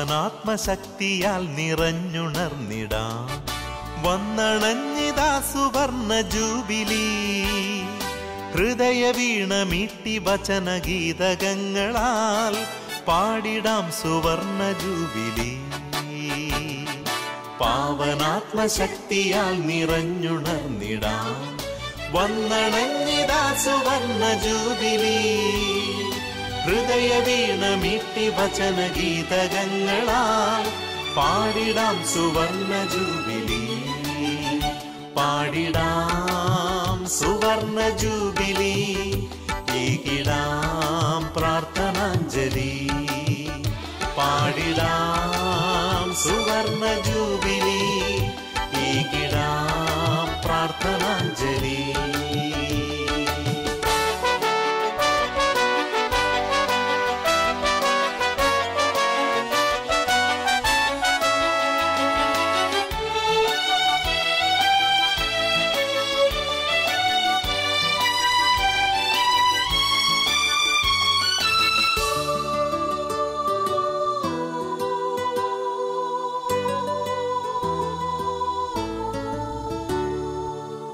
പാവനാത്മശക്തിയാൽ നിറഞ്ഞുണർന്നിടാം. വന്നണഞ്ഞിതാ സുവർണ ജൂബിലി. ഹൃദയ വീണ മീട്ടി വചനഗീതകങ്ങളാൽ പാടിടാം സുവർണ ജൂബിലി. പാവനാത്മശക്തിയാൽ നിറഞ്ഞുണർന്നിടാം. വന്നണഞ്ഞിതാ സുവർണ ജൂബിലി. ഹൃദയ വീണ മീട്ടി വചനഗീതകങ്ങളാൽ പാടിടാം സുവർണ ജൂബിലി. പാടിടാം സുവർണ ജൂബിലി. ഏകിടാം പ്രാർത്ഥനാഞ്ജലി. പാടിടാം സുവർണ ജൂബിലി. ഏകിടാം പ്രാർത്ഥനാഞ്ജലി.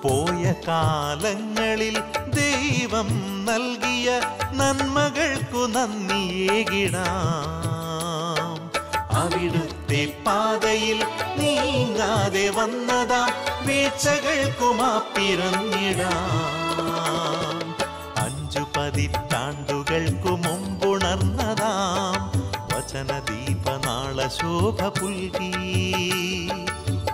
പോയ കാലങ്ങളിൽ ദൈവം നൽകിയ നന്മകൾക്കു നന്ദിയേകിടാം. അവിടുത്തെ പാതയിൽ നീങ്ങാതെ വന്നതാം വീഴ്ചകൾക്കു മാപ്പിറങ്ങിടാം. 5 പതിറ്റാണ്ടുകൾക്കു മുമ്പുണർന്നതാം വചനദീപനാള ശോഭ പുൽകി.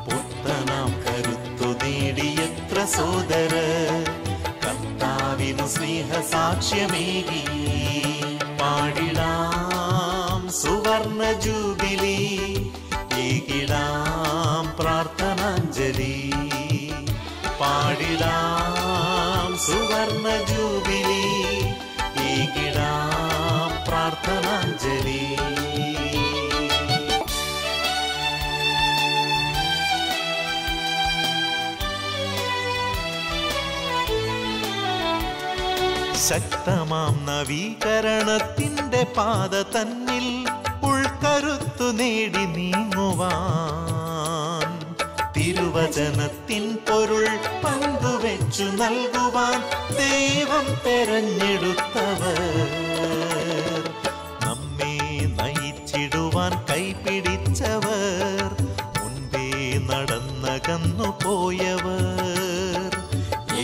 പുത്തനാം കരുത്തു നേടിയെത്ര സോദര കർത്താവിനു സ്നേഹ സാക്ഷ്യമേകി. പാടിടാം സുവർണ ജൂബിലി. ഏകിടാം പ്രാർത്ഥനാഞ്ജലി. പാടിടാം സുവർണ ജൂബിലി. ഏകിടാം പ്രാർത്ഥനാഞ്ജലി. ശക്തമാം നവീകരണത്തിന്റെ പാത തന്നിൽ ഉൾക്കരുത്തു നേടി നീങ്ങുവാൻ. തിരുവചനത്തിൻ പൊരുൾ പങ്കുവെച്ചു നൽകുവാൻ ദൈവം തെരഞ്ഞെടുത്തവർ. നമ്മെ നയിച്ചിടുവാൻ കൈപിടിച്ചവർ. മുൻപേ നടന്നകന്നു പോയവർ.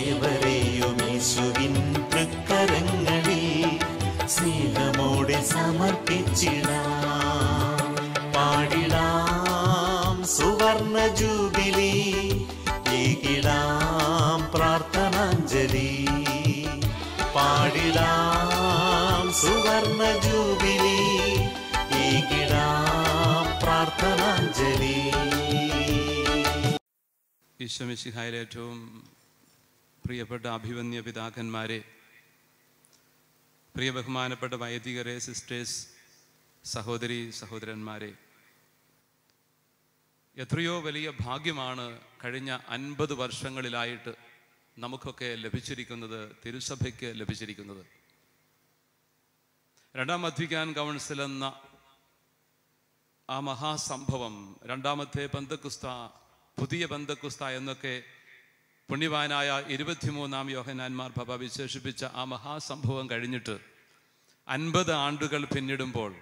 ഏവരെയും യേശുവിൻ തൃക്കരങ്ങളിൽ സ്നേഹമോടെ സമർപ്പിച്ചിടാം. പാടിടാം സുവർണ ജൂബിലി. ഏകിടാം പ്രാർത്ഥനാഞ്ജലി. പാടിടാം സുവർണ ജൂബിലി. ഏകിടാം പ്രാർത്ഥനാഞ്ജലി. ഈശോ മിശിഹായിലെ ഏറ്റവും പ്രിയപ്പെട്ട അഭിവന്യ പിതാക്കന്മാരെ, പ്രിയ ബഹുമാനപ്പെട്ട വൈദികരെ, സിസ്റ്റേഴ്സ്, സഹോദരി സഹോദരന്മാരെ, എത്രയോ വലിയ ഭാഗ്യമാണ് കഴിഞ്ഞ 50 വർഷങ്ങളിലായിട്ട് നമുക്കൊക്കെ ലഭിച്ചിരിക്കുന്നത്, തിരുസഭയ്ക്ക് ലഭിച്ചിരിക്കുന്നത്. 2ാം വത്തിക്കാൻ കൗൺസിൽ എന്ന ആ മഹാസംഭവം, 2ാമത്തെ പെന്തക്കുസ്ത, പുതിയ പെന്തക്കുസ്ത എന്നൊക്കെ പുണ്യവാനായ 23-ാം യോഹന്നാൻ മാർപ്പാപ്പ വിശേഷിപ്പിച്ച ആ മഹാസംഭവം കഴിഞ്ഞിട്ട് 50 ആണ്ടുകൾ പിന്നിടുമ്പോൾ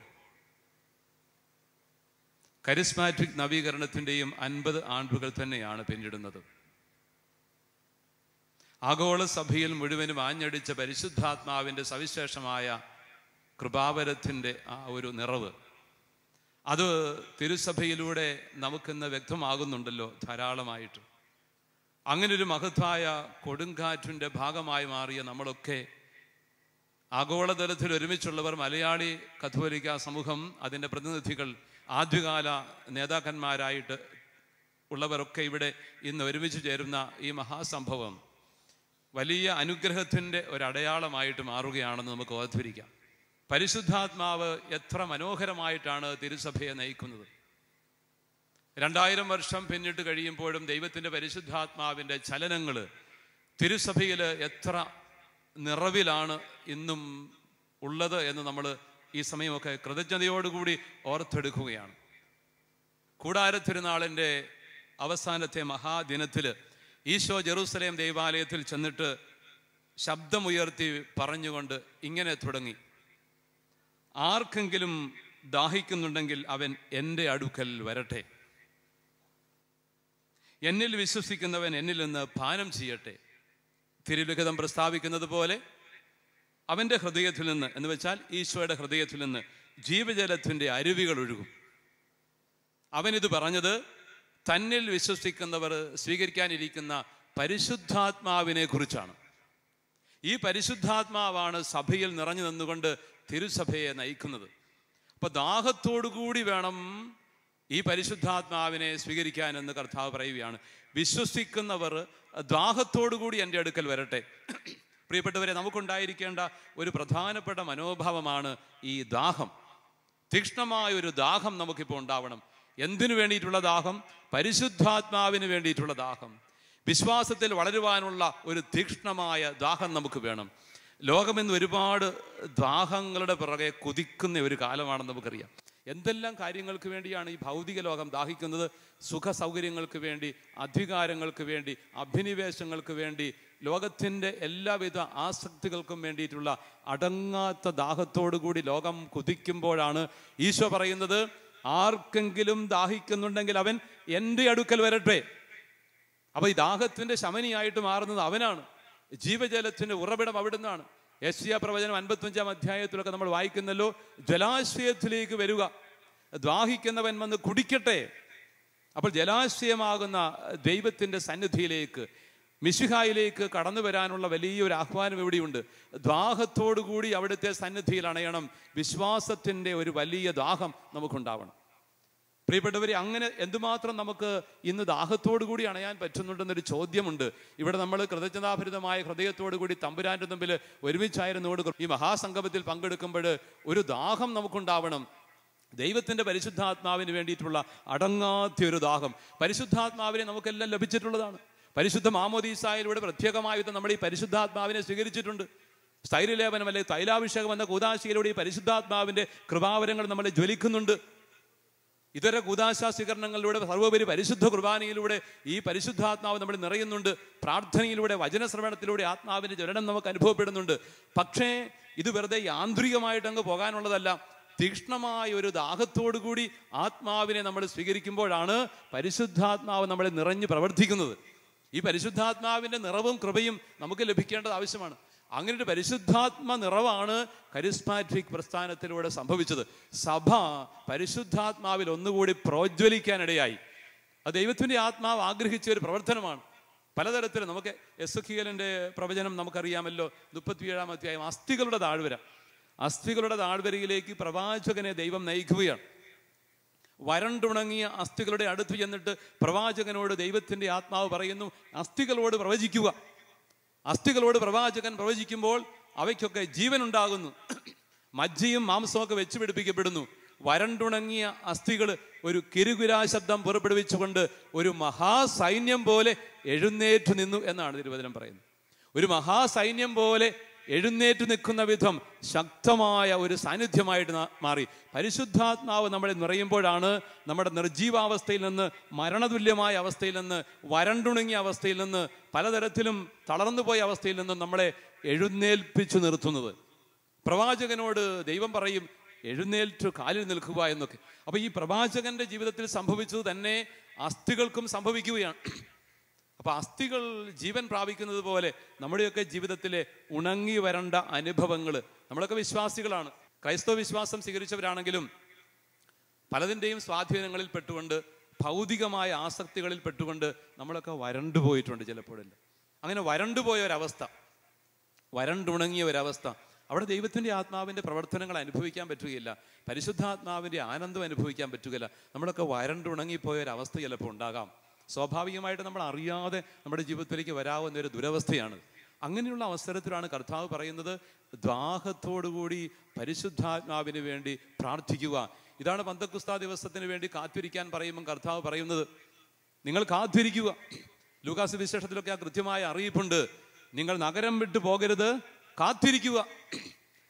കരിസ്മാറ്റിക് നവീകരണത്തിൻ്റെയും 50 ആണ്ടുകൾ തന്നെയാണ് പിന്നിടുന്നത്. ആഗോള സഭയിൽ മുഴുവനും ആഞ്ഞടിച്ച പരിശുദ്ധാത്മാവിൻ്റെ സവിശേഷമായ കൃപാവരത്തിൻ്റെ ആ ഒരു നിറവ്, അത് തിരുസഭയിലൂടെ നമുക്കിന്ന് വ്യക്തമാകുന്നുണ്ടല്ലോ ധാരാളമായിട്ട്. അങ്ങനൊരു മഹത്തായ കൊടുങ്കാറ്റിൻ്റെ ഭാഗമായി മാറിയ നമ്മളൊക്കെ ആഗോളതലത്തിൽ ഒരുമിച്ചുള്ളവർ, മലയാളി കത്തോലിക്ക സമൂഹം, അതിൻ്റെ പ്രതിനിധികൾ, ആദ്യകാല നേതാക്കന്മാരായിട്ട് ഉള്ളവരൊക്കെ ഇവിടെ ഇന്ന് ഒരുമിച്ച് ചേരുന്ന ഈ മഹാസംഭവം വലിയ അനുഗ്രഹത്തിൻ്റെ ഒരടയാളമായിട്ട് മാറുകയാണെന്ന് നമുക്ക് ഓർത്തിരിക്കാം. പരിശുദ്ധാത്മാവ് എത്ര മനോഹരമായിട്ടാണ് തിരുസഭയെ നയിക്കുന്നത്. 2000 വർഷം പിന്നിട്ട് കഴിയുമ്പോഴും ദൈവത്തിൻ്റെ പരിശുദ്ധാത്മാവിൻ്റെ ചലനങ്ങൾ തിരുസഭയിൽ എത്ര നിറവിലാണ് ഇന്നും ഉള്ളത് എന്ന് നമ്മൾ ഈ സമയമൊക്കെ കൃതജ്ഞതയോടുകൂടി ഓർത്തെടുക്കുകയാണ്. കൂടാരത്തിരുനാളിൻ്റെ അവസാനത്തെ മഹാദിനത്തിൽ ഈശോ ജെറൂസലേം ദൈവാലയത്തിൽ ചെന്നിട്ട് ശബ്ദമുയർത്തി പറഞ്ഞുകൊണ്ട് ഇങ്ങനെ തുടങ്ങി: ആർക്കെങ്കിലും ദാഹിക്കുന്നുണ്ടെങ്കിൽ അവൻ എൻ്റെ അടുക്കൽ വരട്ടെ, എന്നിൽ വിശ്വസിക്കുന്നവൻ എന്നിൽ നിന്ന് പാനം ചെയ്യട്ടെ. തിരുലിഖിതം പ്രസ്താവിക്കുന്നത് പോലെ അവൻ്റെ ഹൃദയത്തിൽ നിന്ന്, എന്ന് വെച്ചാൽ ഈശോയുടെ ഹൃദയത്തിൽ നിന്ന് ജീവജലത്തിൻ്റെ അരുവികൾ ഒഴുകും. അവനിത് പറഞ്ഞത് തന്നിൽ വിശ്വസിക്കുന്നവർ സ്വീകരിക്കാനിരിക്കുന്ന പരിശുദ്ധാത്മാവിനെ കുറിച്ചാണ്. ഈ പരിശുദ്ധാത്മാവാണ് സഭയിൽ നിറഞ്ഞു നിന്നുകൊണ്ട് തിരുസഭയെ നയിക്കുന്നത്. അപ്പോൾ ദാഹത്തോടുകൂടി വേണം ഈ പരിശുദ്ധാത്മാവിനെ സ്വീകരിക്കാനെന്ന് കർത്താവ് പറയുകയാണ്. വിശ്വസിക്കുന്നവർ ദാഹത്തോടുകൂടി എൻ്റെ അടുക്കൽ വരട്ടെ. പ്രിയപ്പെട്ടവരെ, നമുക്കുണ്ടായിരിക്കേണ്ട ഒരു പ്രധാനപ്പെട്ട മനോഭാവമാണ് ഈ ദാഹം. തീക്ഷ്ണമായ ഒരു ദാഹം നമുക്കിപ്പോൾ ഉണ്ടാവണം. എന്തിനു വേണ്ടിയിട്ടുള്ള ദാഹം? പരിശുദ്ധാത്മാവിന് വേണ്ടിയിട്ടുള്ള ദാഹം. വിശ്വാസത്തിൽ വളരുവാനുള്ള ഒരു തീക്ഷ്ണമായ ദാഹം നമുക്ക് വേണം. ലോകമെന്ന് ഒരുപാട് ദാഹങ്ങളുടെ പിറകെ കുതിക്കുന്ന ഒരു കാലമാണെന്ന് നമുക്കറിയാം. എന്തെല്ലാം കാര്യങ്ങൾക്ക് വേണ്ടിയാണ് ഈ ഭൗതിക ലോകം ദാഹിക്കുന്നത്? സുഖ സൗകര്യങ്ങൾക്ക് വേണ്ടി, അധികാരങ്ങൾക്ക് വേണ്ടി, അഭിനിവേശങ്ങൾക്ക് വേണ്ടി, ലോകത്തിൻ്റെ എല്ലാവിധ ആസക്തികൾക്കും വേണ്ടിയിട്ടുള്ള അടങ്ങാത്ത ദാഹത്തോടുകൂടി ലോകം കുതിക്കുമ്പോഴാണ് ഈശോ പറയുന്നത്, ആർക്കെങ്കിലും ദാഹിക്കുന്നുണ്ടെങ്കിൽ അവൻ എൻ്റെ അടുക്കൽ വരട്ടെ. അപ്പൊ ഈ ദാഹത്തിന്റെ ശമനിയായിട്ട് മാറുന്നത് അവനാണ്. ജീവജലത്തിന്റെ ഉറവിടം അവിടുന്നാണ്. യെശയ്യാ പ്രവചനം 55-ാം അധ്യായത്തിലൊക്കെ നമ്മൾ വായിക്കുന്നല്ലോ, ജലാശയത്തിലേക്ക് വരിക, ദാഹിക്കുന്നവൻ വന്ന് കുടിക്കട്ടെ. അപ്പോൾ ജലാശയമാകുന്ന ദൈവത്തിന്റെ സന്നിധിയിലേക്ക്, മിശിഹായിലേക്ക് കടന്നു വരാനുള്ള വലിയൊരു ആഹ്വാനം ഇവിടെയുണ്ട്. ദാഹത്തോടുകൂടി അവിടുത്തെ സന്നിധിയിൽ അണയണം. വിശ്വാസത്തിൻ്റെ ഒരു വലിയ ദാഹം നമുക്കുണ്ടാവണം. പ്രിയപ്പെട്ടവരെ, അങ്ങനെ എന്തുമാത്രം നമുക്ക് ഇന്ന് ദാഹത്തോടു കൂടി അണയാൻ പറ്റുന്നുണ്ടെന്നൊരു ചോദ്യമുണ്ട്. ഇവിടെ നമ്മൾ കൃതജ്ഞതാഭരിതമായ ഹൃദയത്തോടു കൂടി തമ്പുരാൻ്റെ മുമ്പിൽ ഒരുമിച്ചായിരുന്നോട് ഈ മഹാസംഗമത്തിൽ പങ്കെടുക്കുമ്പോൾ ഒരു ദാഹം നമുക്കുണ്ടാവണം. ദൈവത്തിൻ്റെ പരിശുദ്ധാത്മാവിന് വേണ്ടിയിട്ടുള്ള അടങ്ങാത്ത ഒരു ദാഹം. പരിശുദ്ധാത്മാവിനെ നമുക്കെല്ലാം ലഭിച്ചിട്ടുള്ളതാണ്. പരിശുദ്ധ മാമോദീസായിലൂടെ പ്രത്യേകമായ വിധം നമ്മൾ ഈ പരിശുദ്ധാത്മാവിനെ സ്വീകരിച്ചിട്ടുണ്ട്. സ്ഥൈര്യലേപനം അല്ലെങ്കിൽ തൈലാഭിഷേകം എന്ന കൂദാശയിലൂടെ ഈ പരിശുദ്ധാത്മാവിൻ്റെ കൃപാവരങ്ങൾ നമ്മളെ ജ്വലിക്കുന്നുണ്ട്. ഇതര കൂദാശ സ്വീകരണങ്ങളിലൂടെ, സർവോപരി പരിശുദ്ധ കുർബാനയിലൂടെ ഈ പരിശുദ്ധാത്മാവ് നമ്മൾ നിറയുന്നുണ്ട്. പ്രാർത്ഥനയിലൂടെ, വചനശ്രവണത്തിലൂടെ ആത്മാവിൻ്റെ ജ്വലനം നമുക്ക് അനുഭവപ്പെടുന്നുണ്ട്. പക്ഷേ ഇത് വെറുതെ യാന്ത്രികമായിട്ടങ്ങ് പോകാനുള്ളതല്ല. തീക്ഷ്ണമായ ഒരു ദാഹത്തോടുകൂടി ആത്മാവിനെ നമ്മൾ സ്വീകരിക്കുമ്പോഴാണ് പരിശുദ്ധാത്മാവ് നമ്മളെ നിറഞ്ഞ് പ്രവർത്തിക്കുന്നത്. ഈ പരിശുദ്ധാത്മാവിൻ്റെ നിറവും കൃപയും നമുക്ക് ലഭിക്കേണ്ടത് ആവശ്യമാണ്. അങ്ങനെ ഒരു പരിശുദ്ധാത്മ നിറവാണ് കരിസ്മാറ്റിക് പ്രസ്ഥാനത്തിലൂടെ സംഭവിച്ചത്. സഭ പരിശുദ്ധാത്മാവിൽ ഒന്നുകൂടി പ്രോജ്വലിക്കാനിടയായി. അത് ദൈവത്തിൻ്റെ ആത്മാവ് ആഗ്രഹിച്ച ഒരു പ്രവർത്തനമാണ്. പലതരത്തിൽ നമുക്ക് എസെക്കിയേലിൻ്റെ പ്രവചനം നമുക്കറിയാമല്ലോ, 37-ാം അധ്യായം. അസ്ഥികളുടെ താഴ്വര, അസ്ഥികളുടെ താഴ്വരയിലേക്ക് പ്രവാചകനെ ദൈവം നയിക്കുകയാണ്. വരണ്ടുണങ്ങിയ അസ്ഥികളുടെ അടുത്ത് ചെന്നിട്ട് പ്രവാചകനോട് ദൈവത്തിൻ്റെ ആത്മാവ് പറയുന്നു, അസ്ഥികളോട് പ്രവചിക്കുക. അസ്ഥികളോട് പ്രവാചകൻ പ്രവചിക്കുമ്പോൾ അവയ്ക്കൊക്കെ ജീവൻ ഉണ്ടാകുന്നു. മജ്ജയും മാംസമൊക്കെ വെച്ച് പിടിപ്പിക്കപ്പെടുന്നു. വരണ്ടുണങ്ങിയ അസ്ഥികൾ ഒരു കിരുകിരാ ശബ്ദം പുറപ്പെടുവിച്ചുകൊണ്ട് ഒരു മഹാസൈന്യം പോലെ എഴുന്നേറ്റ് നിന്നു എന്നാണ് തിരുവചനം പറയുന്നത്. ഒരു മഹാസൈന്യം പോലെ എഴുന്നേറ്റ് നിൽക്കുന്ന വിധം ശക്തമായ ഒരു സാന്നിധ്യമായിട്ട് മാറി. പരിശുദ്ധാത്മാവ് നമ്മളെ നിറയുമ്പോഴാണ് നമ്മുടെ നിർജീവാവസ്ഥയിൽ നിന്ന്, മരണതുല്യമായ അവസ്ഥയിൽ നിന്ന്, വരണ്ടുണങ്ങിയ അവസ്ഥയിൽ നിന്ന്, പലതരത്തിലും തളർന്നുപോയ അവസ്ഥയിൽ നിന്നും നമ്മളെ എഴുന്നേൽപ്പിച്ചു നിർത്തുന്നത്. പ്രവാചകനോട് ദൈവം പറയും, എഴുന്നേൽറ്റ് കാലിൽ നിൽക്കുക എന്നൊക്കെ. അപ്പൊ ഈ പ്രവാചകന്റെ ജീവിതത്തിൽ സംഭവിച്ചത് തന്നെ അസ്ഥികൾക്കും സംഭവിക്കുകയാണ്. അപ്പൊ അസ്ഥികൾ ജീവൻ പ്രാപിക്കുന്നത് പോലെ നമ്മുടെയൊക്കെ ജീവിതത്തിലെ ഉണങ്ങി വരേണ്ട അനുഭവങ്ങൾ, നമ്മളൊക്കെ വിശ്വാസികളാണ്, ക്രൈസ്തവ വിശ്വാസം സ്വീകരിച്ചവരാണെങ്കിലും പലതിൻ്റെയും സ്വാധീനങ്ങളിൽ പെട്ടുകൊണ്ട്, ഭൗതികമായ ആസക്തികളിൽ പെട്ടുകൊണ്ട് നമ്മളൊക്കെ വരണ്ടുപോയിട്ടുണ്ട് ചിലപ്പോഴല്ല. അങ്ങനെ വരണ്ടുപോയ ഒരവസ്ഥ, വരണ്ടുണങ്ങിയ ഒരവസ്ഥ, അവിടെ ദൈവത്തിൻ്റെ ആത്മാവിൻ്റെ പ്രവർത്തനങ്ങൾ അനുഭവിക്കാൻ പറ്റുകയില്ല, പരിശുദ്ധാത്മാവിൻ്റെ ആനന്ദം അനുഭവിക്കാൻ പറ്റുകയില്ല. നമ്മളൊക്കെ വരണ്ടുണങ്ങിപ്പോയ ഒരവസ്ഥ ചിലപ്പോൾ ഉണ്ടാകാം. സ്വാഭാവികമായിട്ട് നമ്മൾ അറിയാതെ നമ്മുടെ ജീവിതത്തിലേക്ക് വരാവുന്ന ഒരു ദുരവസ്ഥയാണ്. അങ്ങനെയുള്ള അവസരത്തിലാണ് കർത്താവ് പറയുന്നത്, ദാഹത്തോടുകൂടി പരിശുദ്ധാത്മാവിന് വേണ്ടി പ്രാർത്ഥിക്കുക. ഇതാണ് പന്തക്കുസ്താ ദിവസത്തിന് വേണ്ടി കാത്തിരിക്കാൻ പറയുമ്പോൾ കർത്താവ് പറയുന്നത്, നിങ്ങൾ കാത്തിരിക്കുക. ലൂക്കാസ് വിശേഷത്തിലൊക്കെ ആ കൃത്യമായ അറിയിപ്പുണ്ട്, നിങ്ങൾ നഗരം വിട്ടു പോകരുത്, കാത്തിരിക്കുക.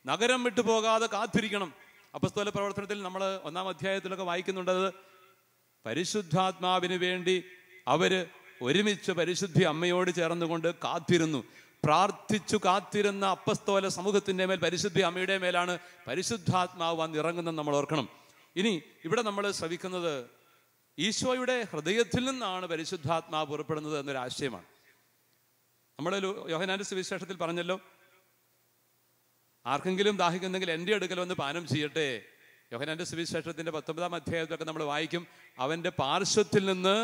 നഗരം വിട്ടു പോകാതെ കാത്തിരിക്കണം. അപ്പോസ്തല പ്രവർത്തനത്തിൽ നമ്മൾ 1-ാം അധ്യായത്തിലൊക്കെ വായിക്കുന്നുണ്ടത്, പരിശുദ്ധാത്മാവിന് വേണ്ടി അവര് ഒരുമിച്ച് പരിശുദ്ധി അമ്മയോട് ചേർന്നുകൊണ്ട് കാത്തിരുന്നു. പ്രാർത്ഥിച്ചു കാത്തിരുന്ന അപ്പസ്തോല സമൂഹത്തിൻ്റെ മേൽ പരിശുദ്ധി അമ്മയുടെ മേലാണ് പരിശുദ്ധാത്മാവ് വന്നിറങ്ങുന്നത് നമ്മൾ ഓർക്കണം. ഇനി ഇവിടെ നമ്മൾ ശ്രവിക്കുന്നത് ഈശോയുടെ ഹൃദയത്തിൽ നിന്നാണ് പരിശുദ്ധാത്മാവ് പുറപ്പെടുന്നത് എന്നൊരാശയമാണ്. നമ്മൾ യോഹന്നാന്റെ സുവിശേഷത്തിൽ പറഞ്ഞല്ലോ, ആർക്കെങ്കിലും ദാഹിക്കുന്നെങ്കിൽ എൻ്റെ അടുക്കൽ വന്ന് പാനം ചെയ്യട്ടെ. യോഹന്നാന്റെ സുവിശേഷത്തിന്റെ 19-ാം അധ്യായത്തിലൊക്കെ നമ്മൾ വായിക്കും, അവൻ്റെ പാർശ്വത്തിൽ നിന്ന്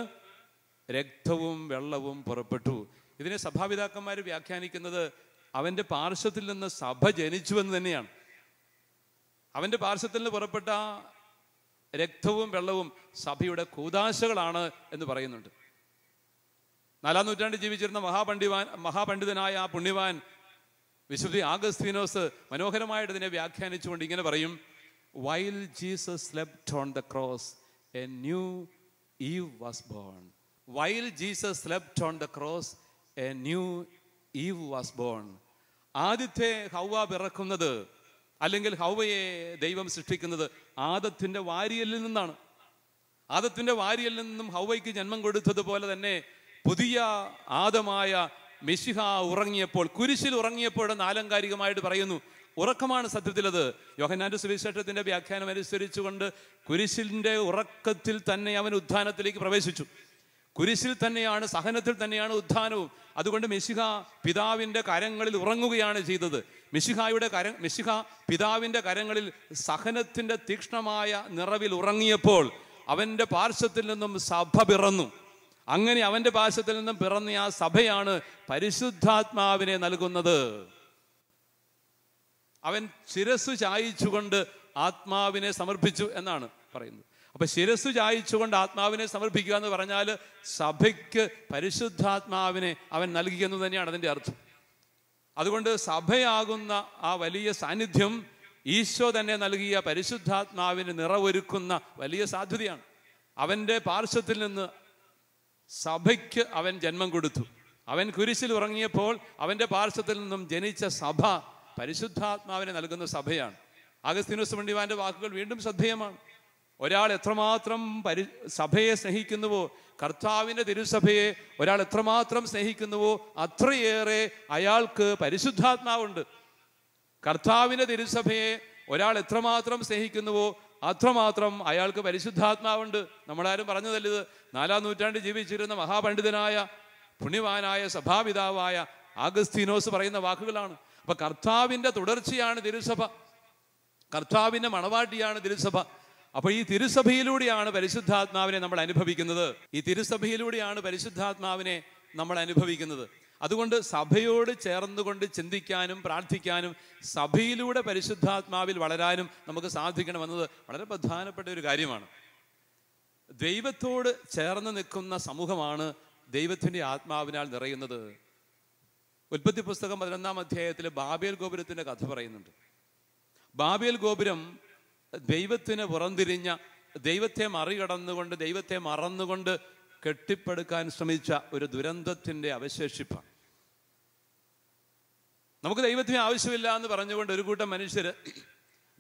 രക്തവും വെള്ളവും പുറപ്പെട്ടു. ഇതിനെ സഭാപിതാക്കന്മാർ വ്യാഖ്യാനിക്കുന്നത് അവൻ്റെ പാർശ്വത്തിൽ നിന്ന് സഭ ജനിച്ചു എന്ന് തന്നെയാണ്. അവൻ്റെ പാർശ്വത്തിൽ നിന്ന് പുറപ്പെട്ട രക്തവും വെള്ളവും സഭയുടെ കൂദാശകളാണ് എന്ന് പറയുന്നുണ്ട്. 4-ാം നൂറ്റാണ്ടിൽ ജീവിച്ചിരുന്ന മഹാപണ്ഡിതനായ ആ പുണ്യവാൻ വിശുദ്ധ ആഗസ്തീനോസ് മനോഹരമായിട്ട് ഇതിനെ വ്യാഖ്യാനിച്ചുകൊണ്ട് ഇങ്ങനെ പറയും, While Jesus slept on the cross, a new Eve was born. While Jesus slept on the cross, a new Eve was born. ആദ്യത്തെ ഹൗവ പിറക്കുന്നത്, അല്ലെങ്കിൽ ഹൗവയെ ദൈവം സൃഷ്ടിക്കുന്നത് ആദത്തിന്റെ വാരിയലിൽ നിന്നാണ്. ആദത്തിന്റെ വാരിയലിൽ നിന്നും ഹൗവയ്ക്ക് ജന്മം കൊടുത്തതുപോലെ തന്നെ പുതിയ ആദമായ മിശിഹ ഉറങ്ങിയപ്പോൾ, കുരിശിൽ ഉറങ്ങിയപ്പോഴെന്ന് ആലങ്കാരികമായിട്ട് പറയുന്നു. ഉറക്കമാണ് സത്യത്തിലത്. യോഹന്നാന്റെ സുവിശേഷത്തിന്റെ വ്യാഖ്യാനം അനുസരിച്ചുകൊണ്ട് കുരിശിന്റെ ഉറക്കത്തിൽ തന്നെ അവൻ ഉത്ഥാനത്തിലേക്ക് പ്രവേശിച്ചു. കുരിശിൽ തന്നെയാണ്, സഹനത്തിൽ തന്നെയാണ് ഉത്ഥാനവും. അതുകൊണ്ട് മിശിഹ പിതാവിന്റെ കരങ്ങളിൽ ഉറങ്ങുകയാണ് ചെയ്തത്. മിശിഹ പിതാവിന്റെ കരങ്ങളിൽ സഹനത്തിന്റെ തീക്ഷ്ണമായ നിറവിൽ ഉറങ്ങിയപ്പോൾ അവന്റെ പാർശ്വത്തിൽ നിന്നും സഭ പിറന്നു. അങ്ങനെ അവന്റെ പാർശ്വത്തിൽ നിന്നും പിറന്ന ആ സഭയാണ് പരിശുദ്ധാത്മാവിനെ നൽകുന്നത്. അവൻ ശിരസ്സു ചായിച്ചുകൊണ്ട് ആത്മാവിനെ സമർപ്പിച്ചു എന്നാണ് പറയുന്നത്. അപ്പൊ ശിരസ്സു ചായിച്ചുകൊണ്ട് ആത്മാവിനെ സമർപ്പിക്കുക എന്ന് പറഞ്ഞാൽ സഭയ്ക്ക് പരിശുദ്ധാത്മാവിനെ അവൻ നൽകി എന്ന് തന്നെയാണ് അതിൻ്റെ അർത്ഥം. അതുകൊണ്ട് സഭയാകുന്ന ആ വലിയ സാന്നിധ്യം ഈശോ തന്നെ നൽകിയ പരിശുദ്ധാത്മാവിന് നിറവൊരുക്കുന്ന വലിയ സാധ്യതയാണ്. അവൻ്റെ പാർശ്വത്തിൽ നിന്ന് സഭയ്ക്ക് അവൻ ജന്മം കൊടുത്തു. അവൻ കുരിശിൽ ഉറങ്ങിയപ്പോൾ അവൻ്റെ പാർശ്വത്തിൽ നിന്നും ജനിച്ച സഭ പരിശുദ്ധാത്മാവിനെ നൽകുന്ന സഭയാണ്. അഗസ്തീനോസ് പുണ്യവാന്റെ വാക്കുകൾ വീണ്ടും ശ്രദ്ധേയമാണ്. ഒരാൾ എത്രമാത്രം സഭയെ സ്നേഹിക്കുന്നുവോ, കർത്താവിൻ്റെ തിരുസഭയെ ഒരാൾ എത്രമാത്രം സ്നേഹിക്കുന്നുവോ അത്രയേറെ അയാൾക്ക് പരിശുദ്ധാത്മാവുണ്ട്. കർത്താവിൻ്റെ തിരുസഭയെ ഒരാൾ എത്രമാത്രം സ്നേഹിക്കുന്നുവോ അത്രമാത്രം അയാൾക്ക് പരിശുദ്ധാത്മാവുണ്ട്. നമ്മളാരും പറഞ്ഞതല്ലത്. 4-ാം നൂറ്റാണ്ടിൽ ജീവിച്ചിരുന്ന മഹാപണ്ഡിതനായ പുണ്യവാനായ സഭാപിതാവായ ആഗസ്തീനോസ് പറയുന്ന വാക്കുകളാണ്. അപ്പൊ കർത്താവിൻ്റെ തുടർച്ചയാണ് തിരുസഭ, കർത്താവിൻ്റെ മണവാട്ടിയാണ് തിരുസഭ. അപ്പൊ ഈ തിരുസഭയിലൂടെയാണ് പരിശുദ്ധാത്മാവിനെ നമ്മൾ അനുഭവിക്കുന്നത്. ഈ തിരുസഭയിലൂടെയാണ് പരിശുദ്ധാത്മാവിനെ നമ്മൾ അനുഭവിക്കുന്നത്. അതുകൊണ്ട് സഭയോട് ചേർന്നുകൊണ്ട് ചിന്തിക്കാനും പ്രാർത്ഥിക്കാനും സഭയിലൂടെ പരിശുദ്ധാത്മാവിൽ വളരാനും നമുക്ക് സാധിക്കണമെന്നത് വളരെ പ്രധാനപ്പെട്ട ഒരു കാര്യമാണ്. ദൈവത്തോട് ചേർന്ന് നിൽക്കുന്ന സമൂഹമാണ് ദൈവത്തിൻ്റെ ആത്മാവിനാൽ നിറയുന്നത്. ഉൽപ്പത്തി പുസ്തകം 11-ാം അധ്യായത്തിൽ ബാബേൽ ഗോപുരത്തിൻ്റെ കഥ പറയുന്നുണ്ട്. ബാബേൽ ഗോപുരം ദൈവത്തിന് പുറംതിരിഞ്ഞ, ദൈവത്തെ മറികടന്നുകൊണ്ട്, ദൈവത്തെ മറന്നുകൊണ്ട് കെട്ടിപ്പടുക്കാൻ ശ്രമിച്ച ഒരു ദുരന്തത്തിൻ്റെ അവശേഷിപ്പാണ്. നമുക്ക് ദൈവത്തിന് ആവശ്യമില്ല എന്ന് പറഞ്ഞുകൊണ്ട് ഒരു കൂട്ടം മനുഷ്യർ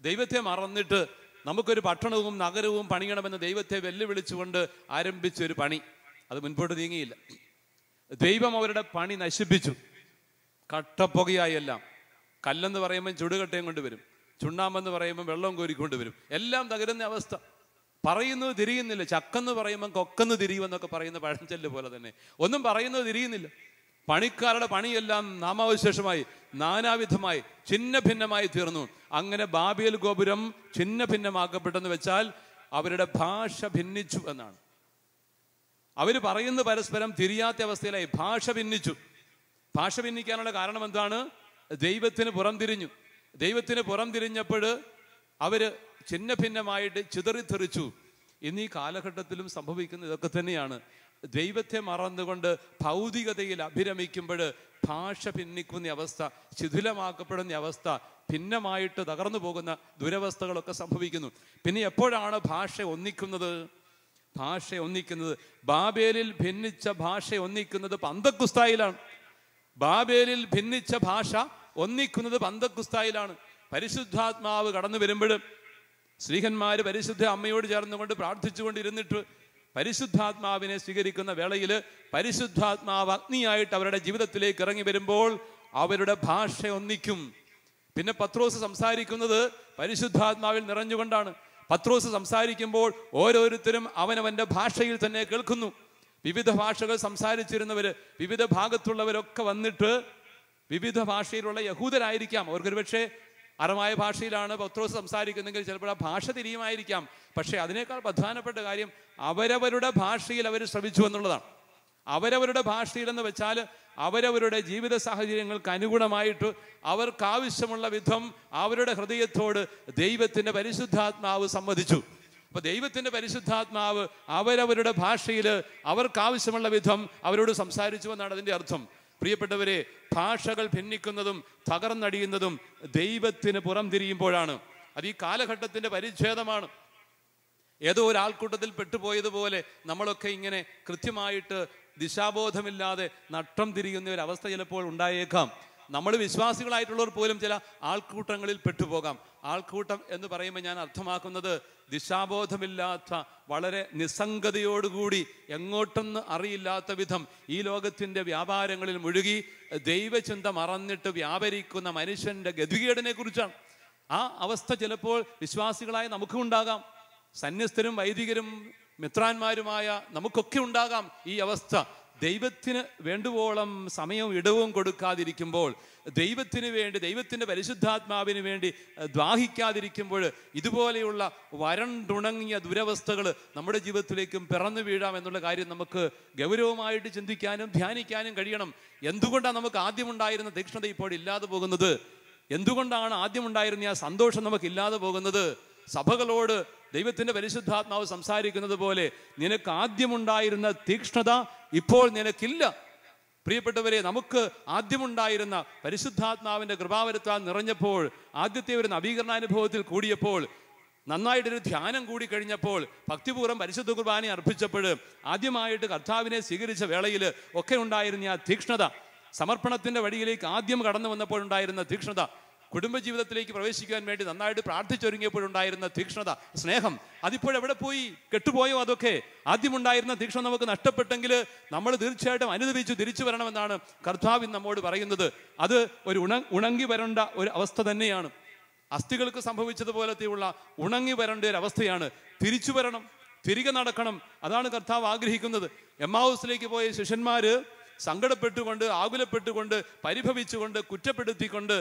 ദൈവത്തെ മറന്നിട്ട് നമുക്കൊരു പട്ടണവും നഗരവും പണിയണമെന്ന് ദൈവത്തെ വെല്ലുവിളിച്ചുകൊണ്ട് ആരംഭിച്ച ഒരു പണി, അത് മുൻപോട്ട് നീങ്ങിയില്ല. ദൈവം അവരുടെ പണി നശിപ്പിച്ചു. കട്ടപ്പുകയായി എല്ലാം. കല്ലെന്ന് പറയുമ്പോൾ ചുടുകട്ടയും കൊണ്ടുവരും, ചുണ്ണാമ്പെന്ന് പറയുമ്പോൾ വെള്ളം കോരിക്കൊണ്ടുവരും. എല്ലാം തകരുന്ന അവസ്ഥ. പറയുന്നത് തിരിയുന്നില്ല. ചക്കെന്ന് പറയുമ്പോൾ കൊക്കെന്ന് തിരിയുമെന്നൊക്കെ പറയുന്ന പഴഞ്ചൊല്ല് പോലെ തന്നെ ഒന്നും പറയുന്നത് തിരിയുന്നില്ല. പണിക്കാരുടെ പണിയെല്ലാം നാമാവശേഷമായി, നാനാവിധമായി, ഛിന്ന ഭിന്നമായി തീർന്നു. അങ്ങനെ ബാബേൽ ഗോപുരം ഛിന്ന ഭിന്നമാക്കപ്പെട്ടെന്ന് വെച്ചാൽ അവരുടെ ഭാഷ ഭിന്നിച്ചു എന്നാണ്. അവർ പറയുന്ന പരസ്പരം തിരിയാത്ത അവസ്ഥയിലായി. ഭാഷ ഭിന്നിച്ചു. ഭാഷ ഭിന്നിക്കാനുള്ള കാരണം എന്താണ്? ദൈവത്തിന് പുറംതിരിഞ്ഞു. ദൈവത്തിന് പുറംതിരിഞ്ഞപ്പോൾ അവര് ഛിന്ന ഭിന്നമായിട്ട് ചിതറിത്തെറിച്ചു. ഇന്ന് ഈ കാലഘട്ടത്തിലും സംഭവിക്കുന്ന ഇതൊക്കെ തന്നെയാണ്. ദൈവത്തെ മറന്നുകൊണ്ട് ഭൗതികതയിൽ അഭിരമിക്കുമ്പോൾ ഭാഷ ഭിന്നിക്കുന്ന അവസ്ഥ, ശിഥിലമാക്കപ്പെടുന്ന അവസ്ഥ, ഭിന്നമായിട്ട് തകർന്നു പോകുന്ന ദുരവസ്ഥകളൊക്കെ സംഭവിക്കുന്നു. പിന്നെ എപ്പോഴാണ് ഭാഷ ഒന്നിക്കുന്നത്? ഭാഷ ഒന്നിക്കുന്നത്, ബാബേലിൽ ഭിന്നിച്ച ഭാഷ ഒന്നിക്കുന്നത് പന്തക്കുസ്തായിലാണ്. ബാബേലിൽ ഭിന്നിച്ച ഭാഷ ഒന്നിക്കുന്നത് പന്തക്കുസ്തായിലാണ്. പരിശുദ്ധാത്മാവ് കടന്നു വരുമ്പോൾ സ്ത്രീഹന്മാർ പരിശുദ്ധ അമ്മയോട് ചേർന്നുകൊണ്ട് പ്രാർത്ഥിച്ചുകൊണ്ടിരുന്നിട്ട് പരിശുദ്ധാത്മാവിനെ സ്വീകരിക്കുന്ന വേളയിൽ പരിശുദ്ധാത്മാവ് അഗ്നിയായിട്ട് അവരുടെ ജീവിതത്തിലേക്ക് ഇറങ്ങി വരുമ്പോൾ അവരുടെ ഭാഷ ഒന്നിക്കും. പിന്നെ പത്രോസ് സംസാരിക്കുന്നത് പരിശുദ്ധാത്മാവിൽ നിറഞ്ഞുകൊണ്ടാണ്. പത്രോസ് സംസാരിക്കുമ്പോൾ ഓരോരുത്തരും അവനവന്റെ ഭാഷയിൽ തന്നെ കേൾക്കുന്നു. വിവിധ ഭാഷകൾ സംസാരിച്ചിരുന്നവര്, വിവിധ ഭാഗത്തുള്ളവരൊക്കെ വന്നിട്ട് വിവിധ ഭാഷയിലുള്ള യഹൂദരായിരിക്കാം. അവർക്കൊരു പക്ഷേ അറമായ ഭാഷയിലാണ് പത്രോസ് സംസാരിക്കുന്നെങ്കിൽ ചിലപ്പോൾ ആ ഭാഷ തിരിയുമായിരിക്കാം. പക്ഷേ അതിനേക്കാൾ പ്രധാനപ്പെട്ട കാര്യം അവരവരുടെ ഭാഷയിൽ അവർ ശ്രമിച്ചു എന്നുള്ളതാണ്. അവരവരുടെ ഭാഷയിലെന്ന് വെച്ചാൽ അവരവരുടെ ജീവിത സാഹചര്യങ്ങൾക്ക് അനുഗുണമായിട്ട് അവർക്കാവശ്യമുള്ള വിധം അവരുടെ ഹൃദയത്തോട് ദൈവത്തിൻ്റെ പരിശുദ്ധാത്മാവ് സമ്മതിച്ചു. അപ്പൊ ദൈവത്തിൻ്റെ പരിശുദ്ധാത്മാവ് അവരവരുടെ ഭാഷയിൽ അവർക്കാവശ്യമുള്ള വിധം അവരോട് സംസാരിച്ചു എന്നാണ് അതിൻ്റെ അർത്ഥം. പ്രിയപ്പെട്ടവരെ, ഭാഷകൾ ഭിന്നിക്കുന്നതും തകർന്നടിയുന്നതും ദൈവത്തിന് പുറംതിരിയുമ്പോഴാണ്. അത് ഈ കാലഘട്ടത്തിൻ്റെ പരിച്ഛേദമാണ്. ഏതോ ഒരാൾക്കൂട്ടത്തിൽ പെട്ടുപോയതുപോലെ നമ്മളൊക്കെ ഇങ്ങനെ കൃത്യമായിട്ട് ദിശാബോധമില്ലാതെ നട്ടം തിരിയുന്ന ഒരു അവസ്ഥ ചിലപ്പോൾ ഉണ്ടായേക്കാം. നമ്മൾ വിശ്വാസികളായിട്ടുള്ളവർ പോലും ചില ആൾക്കൂട്ടങ്ങളിൽ പെട്ടുപോകാം. ആൾക്കൂട്ടം എന്ന് പറയുമ്പോൾ ഞാൻ അർത്ഥമാക്കുന്നത് ദിശാബോധമില്ലാത്ത, വളരെ നിസ്സംഗതയോടുകൂടി എങ്ങോട്ടെന്ന് അറിയില്ലാത്ത വിധം ഈ ലോകത്തിൻ്റെ വ്യാപാരങ്ങളിൽ മുഴുകി ദൈവചിന്ത മറന്നിട്ട് വ്യാപരിക്കുന്ന മനുഷ്യൻ്റെ ഗതികേടിനെ കുറിച്ചാണ്. ആ അവസ്ഥ ചിലപ്പോൾ വിശ്വാസികളായ നമുക്കും ഉണ്ടാകാം. സന്യസ്തരും വൈദികരും മിത്രാന്മാരുമായ നമുക്കൊക്കെ ഉണ്ടാകാം ഈ അവസ്ഥ. ദൈവത്തിന് വേണ്ടുവോളം സമയവും ഇടവും കൊടുക്കാതിരിക്കുമ്പോൾ, ദൈവത്തിന് വേണ്ടി, ദൈവത്തിൻ്റെ പരിശുദ്ധാത്മാവിന് വേണ്ടി ദ്വാഹിക്കാതിരിക്കുമ്പോൾ ഇതുപോലെയുള്ള വരണ്ടുണങ്ങിയ ദുരവസ്ഥകൾ നമ്മുടെ ജീവിതത്തിലേക്കും പിറന്നു വീഴാം എന്നുള്ള കാര്യം നമുക്ക് ഗൗരവമായിട്ട് ചിന്തിക്കാനും ധ്യാനിക്കാനും കഴിയണം. എന്തുകൊണ്ടാണ് നമുക്ക് ആദ്യമുണ്ടായിരുന്ന തീക്ഷ്ണത ഇപ്പോൾ ഇല്ലാതെ പോകുന്നത്? എന്തുകൊണ്ടാണ് ആദ്യമുണ്ടായിരുന്ന ആ സന്തോഷം നമുക്ക് ഇല്ലാതെ പോകുന്നത്? സഭകളോട് ദൈവത്തിൻ്റെ പരിശുദ്ധാത്മാവ് സംസാരിക്കുന്നത് പോലെ നിനക്ക് ആദ്യമുണ്ടായിരുന്ന തീക്ഷ്ണത ഇപ്പോൾ നിനക്കില്ല. പ്രിയപ്പെട്ടവരെ, നമുക്ക് ആദ്യമുണ്ടായിരുന്ന പരിശുദ്ധാത്മാവിൻ്റെ കൃപാവരത്താൽ നിറഞ്ഞപ്പോൾ, ആദ്യത്തെ ഒരു നവീകരണാനുഭവത്തിൽ കൂടിയപ്പോൾ, നന്നായിട്ടൊരു ധ്യാനം കൂടി കഴിഞ്ഞപ്പോൾ, ഭക്തിപൂർവ്വം പരിശുദ്ധ കുർബാന അർപ്പിച്ചപ്പോൾ, ആദ്യമായിട്ട് കർത്താവിനെ സ്വീകരിച്ച വേളയിൽ ഒക്കെ ഉണ്ടായിരുന്ന ആ തീക്ഷ്ണത, സമർപ്പണത്തിൻ്റെ വഴിയിലേക്ക് ആദ്യം കടന്നു വന്നപ്പോഴുണ്ടായിരുന്ന തീക്ഷ്ണത, കുടുംബജീവിതത്തിലേക്ക് പ്രവേശിക്കാൻ വേണ്ടി നന്നായിട്ട് പ്രാർത്ഥിച്ചൊരുങ്ങിയപ്പോഴുണ്ടായിരുന്ന തീക്ഷ്ണത, സ്നേഹം, അതിപ്പോഴെവിടെ പോയി? കെട്ടുപോയോ? അതൊക്കെ ആദ്യമുണ്ടായിരുന്ന തീക്ഷ്ണത നമുക്ക് നഷ്ടപ്പെട്ടെങ്കിൽ നമ്മൾ തീർച്ചയായിട്ടും അനുദപിച്ചു തിരിച്ചു വരണമെന്നാണ് കർത്താവ് നമ്മോട് പറയുന്നത്. അത് ഒരു ഉണങ്ങി വരേണ്ട ഒരു അവസ്ഥ തന്നെയാണ്. അസ്ഥികൾക്ക് സംഭവിച്ചതുപോലത്തെയുള്ള ഉണങ്ങി വരേണ്ട ഒരു അവസ്ഥയാണ്. തിരിച്ചു വരണം, തിരികെ നടക്കണം. അതാണ് കർത്താവ് ആഗ്രഹിക്കുന്നത്. എമ്മാവൂസിലേക്ക് പോയ ശിഷ്യന്മാര് സങ്കടപ്പെട്ടുകൊണ്ട്, ആകുലപ്പെട്ടുകൊണ്ട്, പരിഭവിച്ചുകൊണ്ട്, കുറ്റപ്പെടുത്തിക്കൊണ്ട്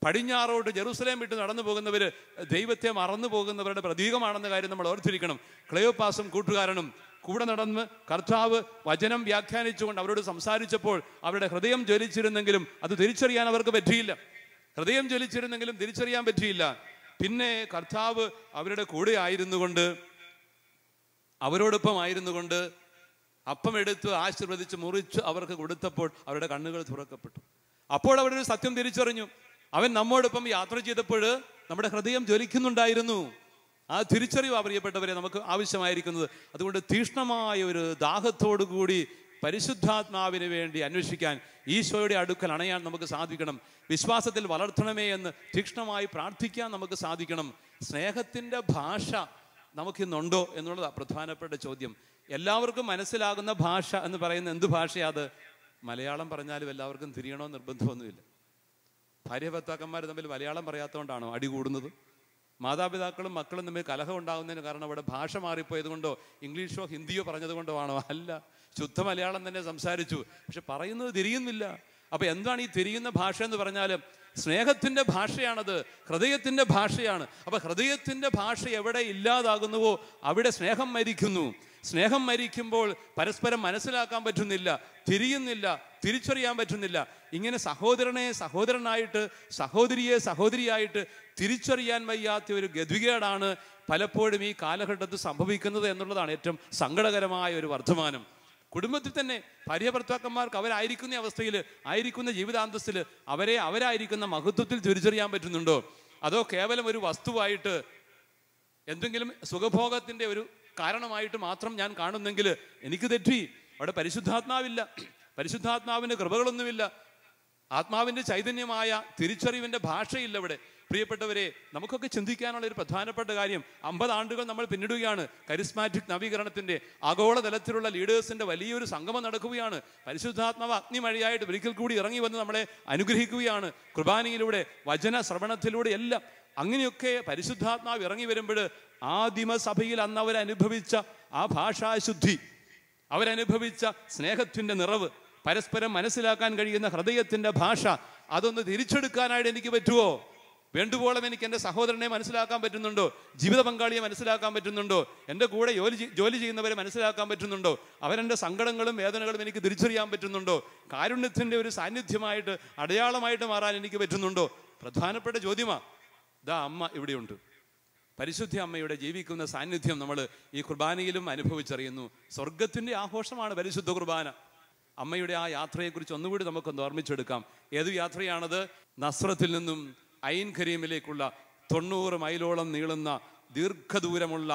പടിഞ്ഞാറോട്ട് ജെറുസലേം വിട്ട് നടന്നു പോകുന്നവര് ദൈവത്തെ മറന്നു പോകുന്നവരുടെ പ്രതീകമാണെന്ന കാര്യം നമ്മൾ ഓർത്തിരിക്കണം. ക്ലെയോപ്പാസും കൂട്ടുകാരനും കൂടെ നടന്ന് കർത്താവ് വചനം വ്യാഖ്യാനിച്ചുകൊണ്ട് അവരോട് സംസാരിച്ചപ്പോൾ അവരുടെ ഹൃദയം ജ്വലിച്ചിരുന്നെങ്കിലും അത് തിരിച്ചറിയാൻ അവർക്ക് പറ്റിയില്ല. ഹൃദയം ജ്വലിച്ചിരുന്നെങ്കിലും തിരിച്ചറിയാൻ പറ്റിയില്ല. പിന്നെ കർത്താവ് അവരുടെ കൂടെ ആയിരുന്നുകൊണ്ട്, അവരോടൊപ്പം ആയിരുന്നുകൊണ്ട് അപ്പം എടുത്ത് ആശീർവദിച്ച് മുറിച്ച് അവർക്ക് കൊടുത്തപ്പോൾ അവരുടെ കണ്ണുകൾ തുറക്കപ്പെട്ടു. അപ്പോൾ അവരൊരു സത്യം തിരിച്ചറിഞ്ഞു. അവൻ നമ്മോടൊപ്പം യാത്ര ചെയ്തപ്പോൾ നമ്മുടെ ഹൃദയം ജ്വലിക്കുന്നുണ്ടായിരുന്നു. ആ തിരിച്ചറിവ് പ്രിയപ്പെട്ടവരെ നമുക്ക് ആവശ്യമായിരിക്കുന്നത്. അതുകൊണ്ട് തീക്ഷ്ണമായ ഒരു ദാഹത്തോടു കൂടി പരിശുദ്ധാത്മാവിന് വേണ്ടി അന്വേഷിക്കാൻ, ഈശോയുടെ അടുക്കൽ അണയാൻ നമുക്ക് സാധിക്കണം. വിശ്വാസത്തിൽ വളർത്തണമേ എന്ന് തീക്ഷ്ണമായി പ്രാർത്ഥിക്കാൻ നമുക്ക് സാധിക്കണം. സ്നേഹത്തിൻ്റെ ഭാഷ നമുക്കിന്നുണ്ടോ എന്നുള്ളതാണ് പ്രധാനപ്പെട്ട ചോദ്യം. എല്ലാവർക്കും മനസ്സിലാകുന്ന ഭാഷ എന്ന് പറയുന്നത് എന്ത് ഭാഷയാണ്? അത് മലയാളം പറഞ്ഞാലും എല്ലാവർക്കും തിരിയണമെന്ന് നിർബന്ധമൊന്നുമില്ല. ഭാര്യ ഭർത്താക്കന്മാർ തമ്മിൽ മലയാളം പറയാത്തതുകൊണ്ടാണോ അടി കൂടുന്നത്? മാതാപിതാക്കളും മക്കളും തമ്മിൽ കലഹം ഉണ്ടാകുന്നതിന് കാരണം അവിടെ ഭാഷ മാറിപ്പോയത് കൊണ്ടോ ഇംഗ്ലീഷോ ഹിന്ദിയോ പറഞ്ഞതുകൊണ്ടോ ആണോ? അല്ല, ശുദ്ധ മലയാളം തന്നെ സംസാരിച്ചു, പക്ഷെ പറയുന്നത് തിരിയുന്നില്ല. അപ്പൊ എന്താണ് ഈ തിരിയുന്ന ഭാഷ എന്ന് പറഞ്ഞാൽ? സ്നേഹത്തിൻ്റെ ഭാഷയാണത്, ഹൃദയത്തിൻ്റെ ഭാഷയാണ്. അപ്പൊ ഹൃദയത്തിൻ്റെ ഭാഷ എവിടെ ഇല്ലാതാകുന്നുവോ അവിടെ സ്നേഹം മരിക്കുന്നു. സ്നേഹം മരിക്കുമ്പോൾ പരസ്പരം മനസ്സിലാക്കാൻ പറ്റുന്നില്ല, തിരിയുന്നില്ല, തിരിച്ചറിയാൻ പറ്റുന്നില്ല. ഇങ്ങനെ സഹോദരനെ സഹോദരനായിട്ട്, സഹോദരിയെ സഹോദരിയായിട്ട് തിരിച്ചറിയാൻ വയ്യാത്ത ഒരു ഗതികേടാണ് പലപ്പോഴും ഈ കാലഘട്ടത്തിൽ സംഭവിക്കുന്നത് എന്നുള്ളതാണ് ഏറ്റവും സങ്കടകരമായ ഒരു വർദ്ധമാനം. കുടുംബത്തിൽ തന്നെ ഭാര്യ ഭർത്താക്കന്മാർക്ക് അവരായിരിക്കുന്ന അവസ്ഥയിൽ, ആയിരിക്കുന്ന ജീവിതാന്തസ്സിൽ അവരായിരിക്കുന്ന മഹത്വത്തിൽ തിരിച്ചറിയാൻ പറ്റുന്നുണ്ടോ? അതോ കേവലം ഒരു വസ്തുവായിട്ട്, എന്തെങ്കിലും സുഖഭോഗത്തിൻ്റെ ഒരു കാരണമായിട്ട് മാത്രം ഞാൻ കാണുന്നെങ്കിൽ എനിക്ക് തെറ്റി. അവിടെ പരിശുദ്ധാത്മാവില്ല, പരിശുദ്ധാത്മാവിൻ്റെ കൃപകളൊന്നുമില്ല, ആത്മാവിൻ്റെ ചൈതന്യമായ തിരിച്ചറിവിൻ്റെ ഭാഷയില്ല അവിടെ. പ്രിയപ്പെട്ടവരെ, നമുക്കൊക്കെ ചിന്തിക്കാനുള്ള ഒരു പ്രധാനപ്പെട്ട കാര്യം, 50 ആണ്ടുകൾ നമ്മൾ പിന്നിടുകയാണ്. കരിസ്മാറ്റിക് നവീകരണത്തിന്റെ ആഗോളതലത്തിലുള്ള ലീഡേഴ്സിന്റെ വലിയൊരു സംഗമം നടക്കുകയാണ്. പരിശുദ്ധാത്മാവ് അഗ്നിമഴയായിട്ട് ഒരിക്കൽ കൂടി ഇറങ്ങി വന്ന് നമ്മളെ അനുഗ്രഹിക്കുകയാണ്. കുർബാനയിലൂടെ, വചന ശ്രവണത്തിലൂടെ എല്ലാം. അങ്ങനെയൊക്കെ പരിശുദ്ധാത്മാവ് ഇറങ്ങി വരുമ്പോൾ ആദിമസഭയിൽ അന്ന് അവരനുഭവിച്ച ആ ഭാഷാശുദ്ധി, അവരനുഭവിച്ച സ്നേഹത്തിന്റെ നിറവ്, പരസ്പരം മനസ്സിലാക്കാൻ കഴിയുന്ന ഹൃദയത്തിന്റെ ഭാഷ, അതൊന്ന് തിരിച്ചെടുക്കാനായിട്ട് എനിക്ക് പറ്റുമോ? വേണ്ടുവോളം എനിക്ക് എൻ്റെ സഹോദരനെ മനസ്സിലാക്കാൻ പറ്റുന്നുണ്ടോ? ജീവിത പങ്കാളിയെ മനസ്സിലാക്കാൻ പറ്റുന്നുണ്ടോ? എൻ്റെ കൂടെ ജോലി ചെയ്യുന്നവരെ മനസ്സിലാക്കാൻ പറ്റുന്നുണ്ടോ? അവരെൻ്റെ സങ്കടങ്ങളും വേദനകളും എനിക്ക് തിരിച്ചറിയാൻ പറ്റുന്നുണ്ടോ? കാരുണ്യത്തിൻ്റെ ഒരു സാന്നിധ്യമായിട്ട്, അടയാളമായിട്ട് മാറാൻ എനിക്ക് പറ്റുന്നുണ്ടോ? പ്രധാനപ്പെട്ട ചോദ്യമാണ്. ദാ അമ്മ ഇവിടെയുണ്ട്. പരിശുദ്ധ അമ്മയുടെ ജീവിക്കുന്ന സാന്നിധ്യം നമ്മൾ ഈ കുർബാനയിലും അനുഭവിച്ചറിയുന്നു. സ്വർഗത്തിൻ്റെ ആഘോഷമാണ് പരിശുദ്ധ കുർബാന. അമ്മയുടെ ആ യാത്രയെക്കുറിച്ച് ഒന്നുകൂടി നമുക്കൊന്ന് ഓർമ്മിച്ചെടുക്കാം. ഏതു യാത്രയാണത്? നസ്രത്തിൽ നിന്നും ഐൻ ഖരീമിലേക്കുള്ള 90 മൈലോളം നീളുന്ന ദീർഘദൂരമുള്ള